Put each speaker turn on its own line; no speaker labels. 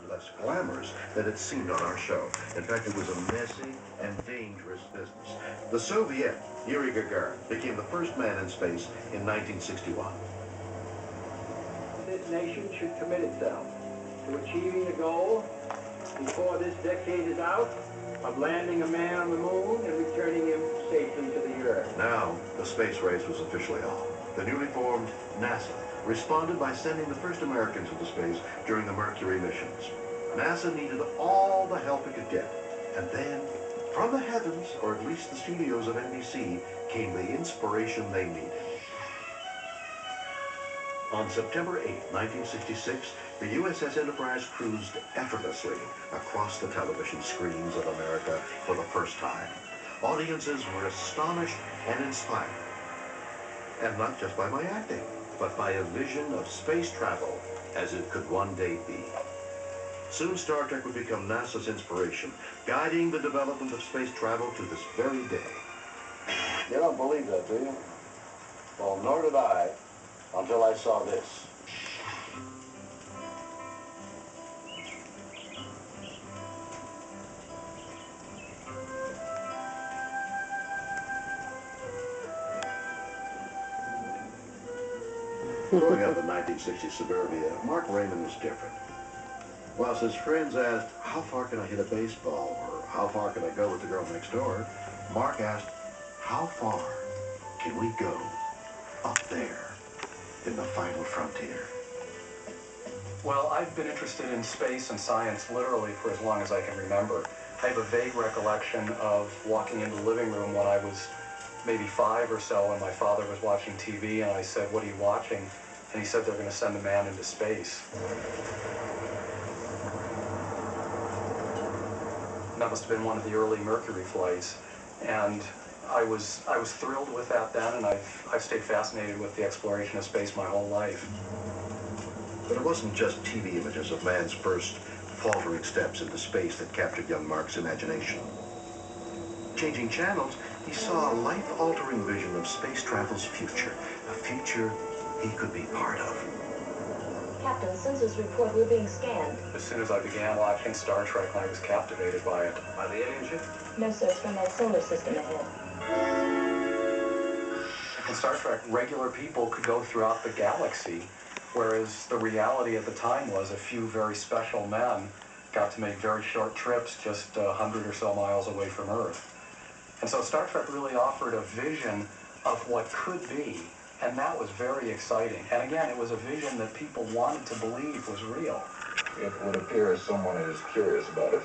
less glamorous than it seemed on our show. In fact, it was a messy and dangerous business. The Soviet, Yuri Gagarin, became the first man in space in 1961.
This nation should commit itself to achieving the goal before this decade is out of landing a man on the moon and returning him safely to the Earth.
Now, the space race was officially on. The newly formed NASA responded by sending the first Americans into space during the Mercury missions. NASA needed all the help it could get. And then, from the heavens, or at least the studios of NBC, came the inspiration they needed. On September 8, 1966, the USS Enterprise cruised effortlessly across the television screens of America for the first time. Audiences were astonished and inspired. And not just by my acting, but by a vision of space travel as it could one day be. Soon Star Trek would become NASA's inspiration, guiding the development of space travel to this very day.
You don't believe that, do you? Well, nor did I, until I saw this.
Growing up in 1960 suburbia, Mark Raymond was different. Whilst his friends asked, how far can I hit a baseball, or how far can I go with the girl next door, Mark asked, how far can we go up there in the final frontier?
Well, I've been interested in space and science literally for as long as I can remember. I have a vague recollection of walking into the living room when I was maybe 5 or so, and my father was watching TV, and I said, what are you watching? And he said, they're going to send a man into space. And that must have been one of the early Mercury flights. And I was thrilled with that then, and I've stayed fascinated with the exploration of space my whole life.
But it wasn't just TV images of man's first faltering steps into space that captured young Mark's imagination. Changing channels, he saw a life-altering vision of space travel's future, a future he could be part of.
Captain, census report, we're being scanned.
As soon as I began watching Star Trek, I was captivated by it.
By the alien ship?
No, sir, it's from that solar system ahead.
In Star Trek, regular people could go throughout the galaxy, whereas the reality at the time was a few very special men got to make very short trips just 100 or so miles away from Earth. And so Star Trek really offered a vision of what could be, and that was very exciting. And again, it was a vision that people wanted to believe was real.
It would appear as someone is curious about it.